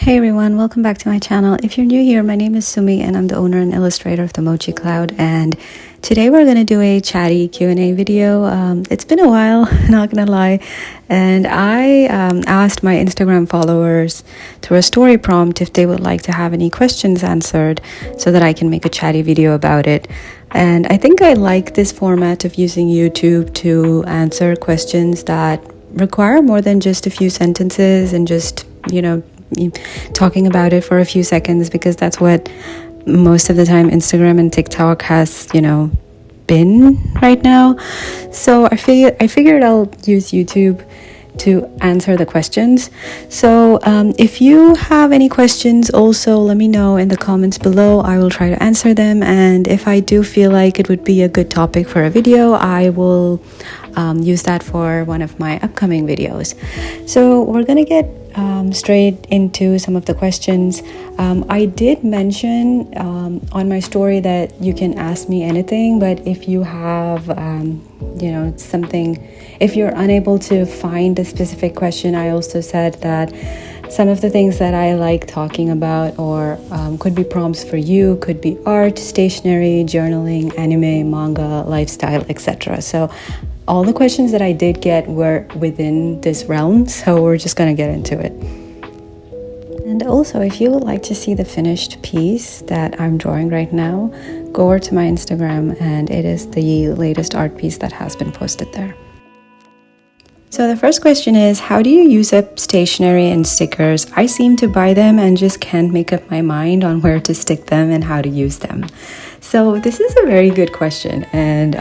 Hey everyone, welcome back to my channel. If you're new here, my name is Sumi and I'm the owner and illustrator of the Mochi Cloud, and today we're going to do a chatty Q&A video. It's been a while, not gonna lie, and I asked my Instagram followers through a story prompt if they would like to have any questions answered so that I can make a chatty video about it. And I think I like this format of using YouTube to answer questions that require more than just a few sentences and just, talking about it for a few seconds, because that's what most of the time Instagram and TikTok has, been right now. So I figured I'll use YouTube to answer the questions. So if you have any questions, also let me know in the comments below. I will try to answer them, and if I do feel like it would be a good topic for a video, I will use that for one of my upcoming videos. So we're gonna get straight into some of the questions. I did mention on my story that you can ask me anything, but if you have something, if you're unable to find a specific question, I also said that some of the things that I like talking about or could be prompts for you, could be art, stationery, journaling, anime, manga, lifestyle, etc. So all the questions that I did get were within this realm, so we're just going to get into it. And also, if you would like to see the finished piece that I'm drawing right now, go over to my Instagram, and it is the latest art piece that has been posted there. So the first question is, how do you use up stationery and stickers? I seem to buy them and just can't make up my mind on where to stick them and how to use them. So this is a very good question, and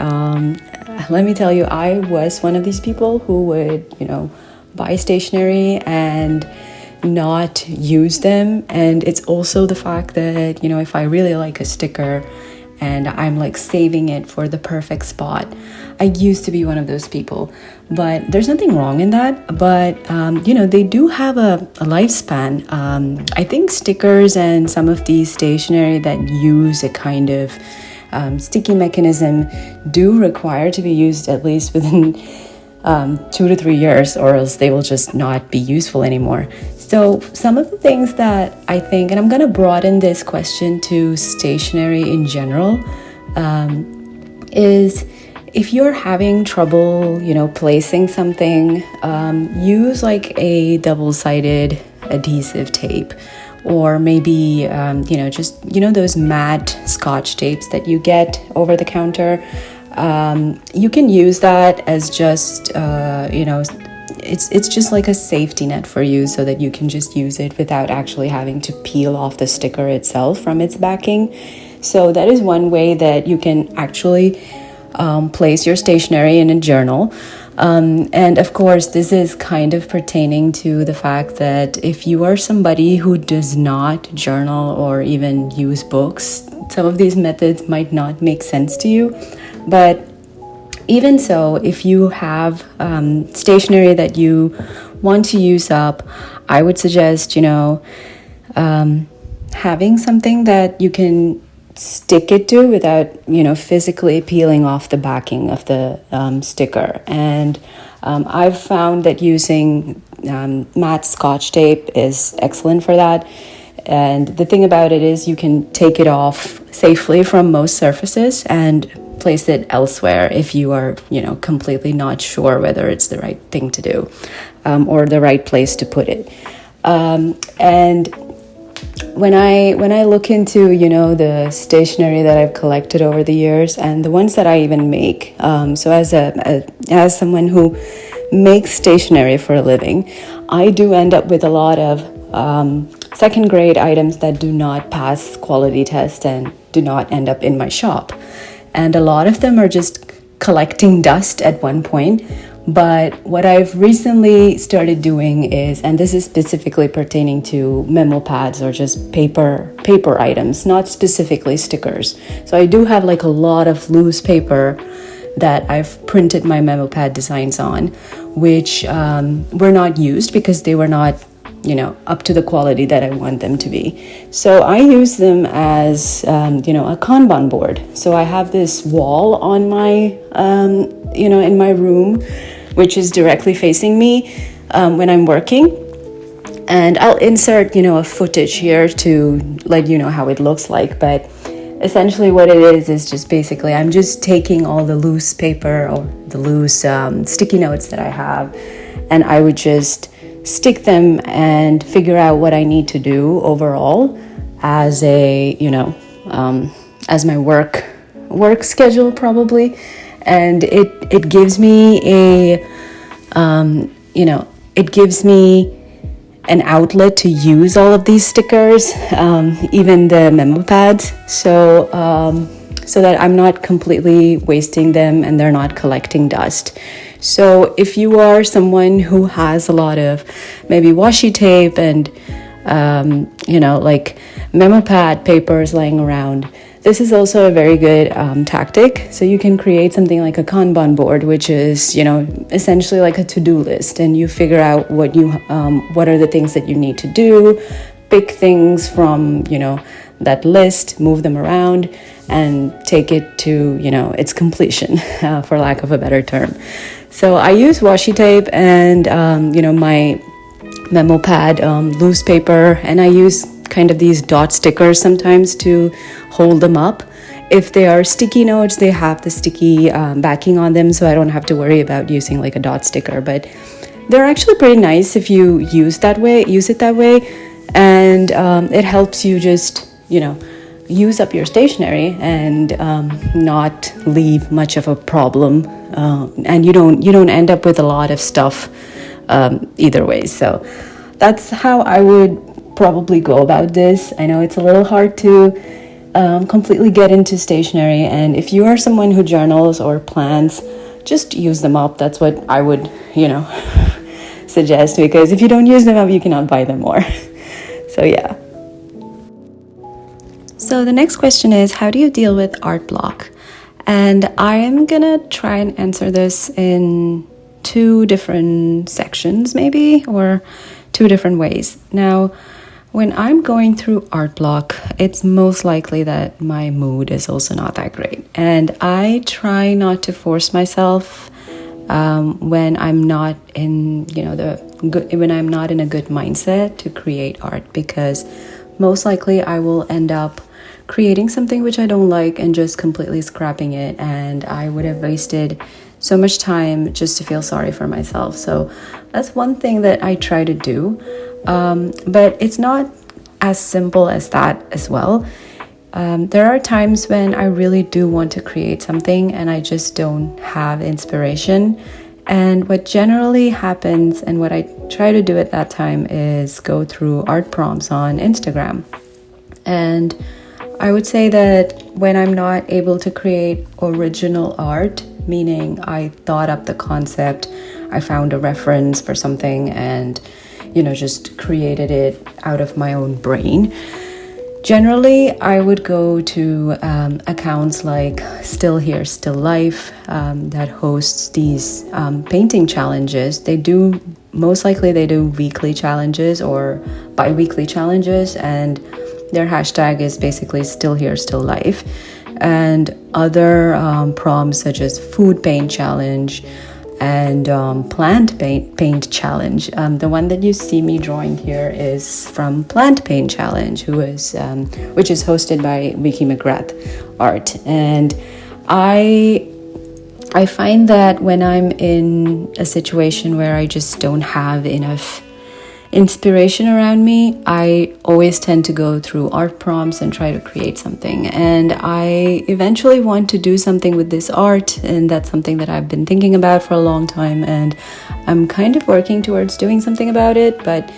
let me tell you, I was one of these people who would, buy stationery and not use them. And it's also the fact that, if I really like a sticker and I'm like saving it for the perfect spot. I used to be one of those people, but there's nothing wrong in that. But, they do have a lifespan. I think stickers and some of these stationery that use a kind of sticky mechanism do require to be used at least within 2 to 3 years, or else they will just not be useful anymore. So some of the things that I think, and I'm going to broaden this question to stationery in general, is if you're having trouble, placing something, use like a double-sided adhesive tape, or maybe, those matte scotch tapes that you get over the counter. You can use that as just, it's just like a safety net for you, so that you can just use it without actually having to peel off the sticker itself from its backing. So that is one way that you can actually place your stationery in a journal. And of course, this is kind of pertaining to the fact that if you are somebody who does not journal or even use books, some of these methods might not make sense to you. But even so, if you have stationery that you want to use up, I would suggest, having something that you can stick it to without, physically peeling off the backing of the sticker. And I've found that using matte scotch tape is excellent for that. And the thing about it is you can take it off safely from most surfaces and place it elsewhere if you are, completely not sure whether it's the right thing to do or the right place to put it. And when I look into, the stationery that I've collected over the years and the ones that I even make, so as someone who makes stationery for a living, I do end up with a lot of second grade items that do not pass quality test and do not end up in my shop. And a lot of them are just collecting dust at one point. But what I've recently started doing is, and this is specifically pertaining to memo pads or just paper items, not specifically stickers. So I do have like a lot of loose paper that I've printed my memo pad designs on, which were not used because they were not, up to the quality that I want them to be. So I use them as, a Kanban board. So I have this wall on my, in my room, which is directly facing me when I'm working. And I'll insert, a footage here to let you know how it looks like. But essentially what it is just basically I'm just taking all the loose paper or the loose sticky notes that I have, and I would just stick them and figure out what I need to do overall as a, as my work schedule probably. And it gives me it gives me an outlet to use all of these stickers, even the memo pads, so that I'm not completely wasting them and they're not collecting dust. So if you are someone who has a lot of maybe washi tape and like memo pad papers laying around, this is also a very good tactic. So you can create something like a Kanban board, which is, essentially like a to-do list, and you figure out what are the things that you need to do, pick things from, that list, move them around, and take it to, its completion, for lack of a better term. So I use washi tape and, my memo pad, loose paper, and I use kind of these dot stickers sometimes to hold them up. If they are sticky notes, they have the sticky backing on them, so I don't have to worry about using like a dot sticker. But they're actually pretty nice if you use it that way, and it helps you just use up your stationery and not leave much of a problem, and you don't end up with a lot of stuff either way. So that's how I would probably go about this. I know it's a little hard to completely get into stationery, and if you are someone who journals or plans, just use them up. That's what I would suggest, because if you don't use them up, you cannot buy them more. So yeah. So the next question is, how do you deal with art block? And I am gonna try and answer this in 2 different sections maybe, or 2 different ways. Now, when I'm going through art block, it's most likely that my mood is also not that great. And I try not to force myself when I'm not in, when I'm not in a good mindset to create art, because most likely I will end up creating something which I don't like and just completely scrapping it, and I would have wasted so much time just to feel sorry for myself. So that's one thing that I try to do. But it's not as simple as that as well. There are times when I really do want to create something and I just don't have inspiration. And what generally happens, and what I try to do at that time, is go through art prompts on Instagram. And I would say that when I'm not able to create original art, meaning I thought up the concept, I found a reference for something and just created it out of my own brain. Generally, I would go to accounts like Still Here, Still Life, that hosts these painting challenges. Most likely they do weekly challenges or bi-weekly challenges, and their hashtag is basically Still Here, Still Life. And other prompts such as Food Paint Challenge and Plant Paint Challenge. The one that you see me drawing here is from Plant Paint Challenge, which is hosted by Vicky McGrath Art. And I find that when I'm in a situation where I just don't have enough inspiration around me, I always tend to go through art prompts and try to create something. And I eventually want to do something with this art, and that's something that I've been thinking about for a long time, and I'm kind of working towards doing something about it. But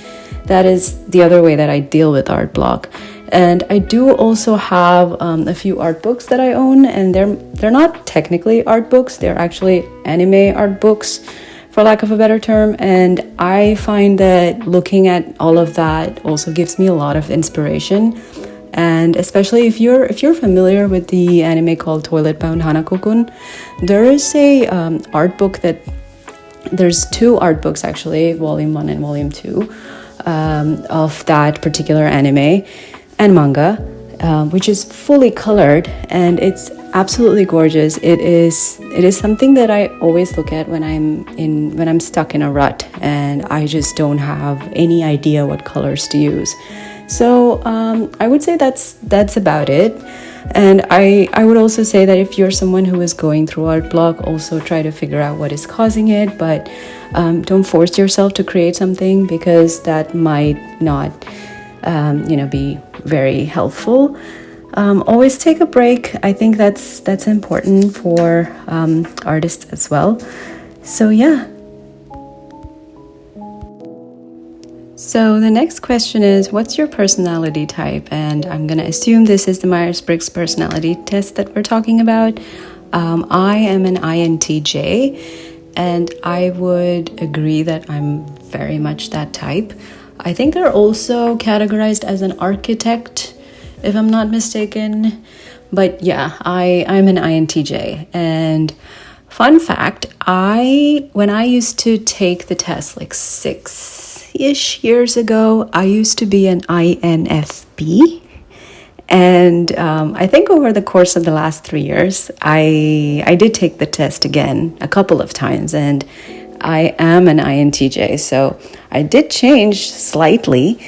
that is the other way that I deal with art block. And I do also have a few art books that I own, and they're not technically art books, they're actually anime art books, for lack of a better term. And I find that looking at all of that also gives me a lot of inspiration. And especially if you're familiar with the anime called Toilet Bound Hanako-kun, there is a there's 2 art books actually, volume 1 and volume 2, of that particular anime and manga, which is fully colored, and it's absolutely gorgeous. It is something that I always look at when I'm stuck in a rut and I just don't have any idea what colors to use. So I would say that's about it. And I would also say that if you're someone who is going through art block, also try to figure out what is causing it, but don't force yourself to create something, because that might not be very helpful. Always take a break. I think that's important for artists as well. So yeah. So the next question is, what's your personality type? And I'm going to assume this is the Myers-Briggs personality test that we're talking about. I am an INTJ, and I would agree that I'm very much that type. I think they're also categorized as an architect, if I'm not mistaken. But yeah, I'm an INTJ. And fun fact, when I used to take the test like 6-ish years ago, I used to be an INFP. And I think over the course of the last 3 years, I did take the test again a couple of times, and I am an INTJ. So I did change slightly.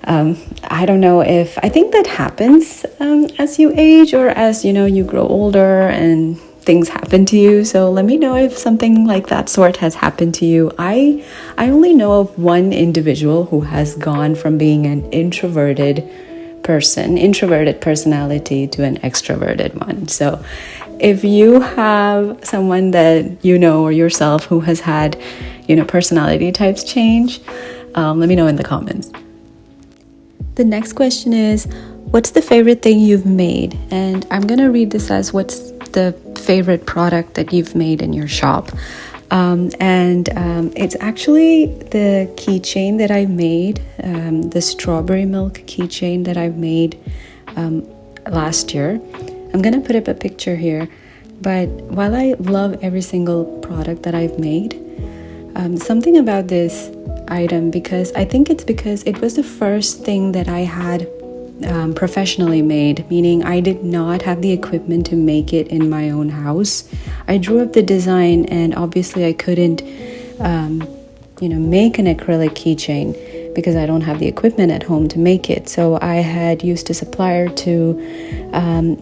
I don't know if, I think that happens as you age, or as you grow older and things happen to you. So let me know if something like that sort has happened to you. I only know of one individual who has gone from being an introverted personality to an extroverted one. So if you have someone that or yourself who has had personality types change, let me know in the comments. The next question is, what's the favorite thing you've made? And I'm gonna read this as, what's the favorite product that you've made in your shop? It's actually the keychain that I made, the strawberry milk keychain that I've made last year. I'm gonna put up a picture here, but while I love every single product that I've made, something about this item, because I think it's because it was the first thing that I had professionally made, meaning I did not have the equipment to make it in my own house. I drew up the design, and obviously I couldn't make an acrylic keychain because I don't have the equipment at home to make it. So I had used a supplier to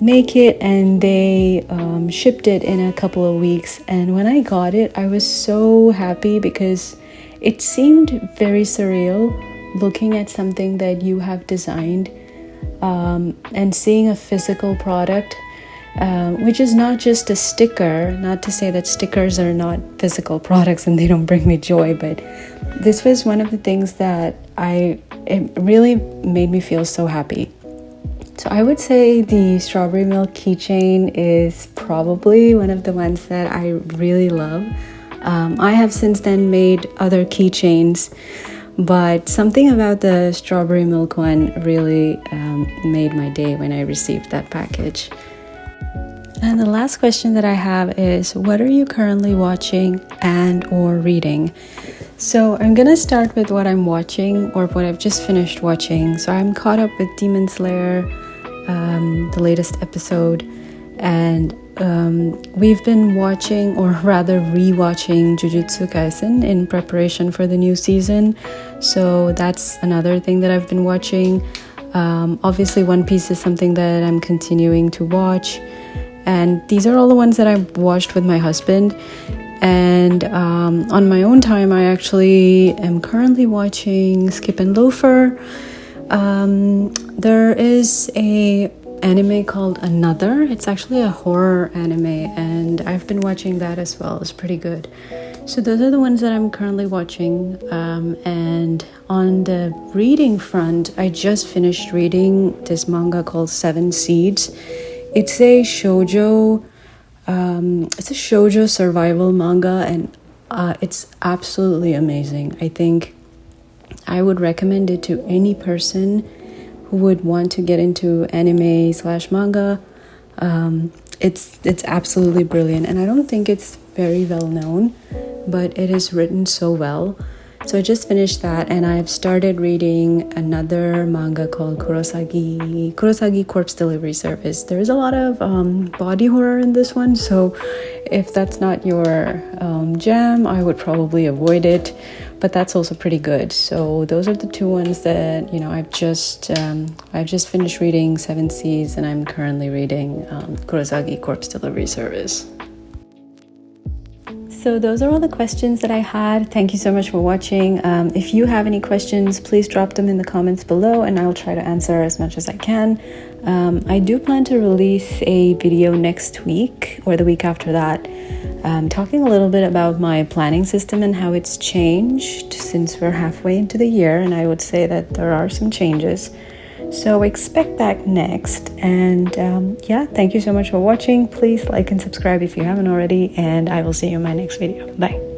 make it, and they shipped it in a couple of weeks. And when I got it, I was so happy because it seemed very surreal looking at something that you have designed and seeing a physical product, which is not just a sticker. Not to say that stickers are not physical products and they don't bring me joy, but this was one of the things that it really made me feel so happy. So I would say the strawberry milk keychain is probably one of the ones that I really love. I have since then made other keychains, but something about the strawberry milk one really made my day when I received that package. And the last question that I have is, what are you currently watching and or reading? So I'm gonna start with what I'm watching, or what I've just finished watching. So I'm caught up with Demon Slayer, the latest episode, and we've been watching, or rather rewatching, Jujutsu Kaisen in preparation for the new season. So that's another thing that I've been watching. Obviously One Piece is something that I'm continuing to watch, and these are all the ones that I've watched with my husband. And on my own time, I actually am currently watching Skip and Loafer. There is a anime called Another. It's actually a horror anime, and I've been watching that as well. It's pretty good. So those are the ones that I'm currently watching. And on the reading front, I just finished reading this manga called Seven Seeds. It's a shoujo survival manga, and it's absolutely amazing. I think I would recommend it to any person who would want to get into anime/manga. It's absolutely brilliant, and I don't think it's very well known, but it is written so well. So I just finished that, and I've started reading another manga called Kurosagi Corpse Delivery Service. There's a lot of body horror in this one, so if that's not your jam, I would probably avoid it, but that's also pretty good. So those are the two ones that, you know, I've just finished reading. Seven Seas, and I'm currently reading Kurosagi Corpse Delivery Service. So those are all the questions that I had. Thank you so much for watching. If you have any questions, please drop them in the comments below and I'll try to answer as much as I can. I do plan to release a video next week or the week after that, talking a little bit about my planning system and how it's changed since we're halfway into the year, and I would say that there are some changes. So expect that next, and yeah, thank you so much for watching. Please like and subscribe if you haven't already, and I will see you in my next video. Bye.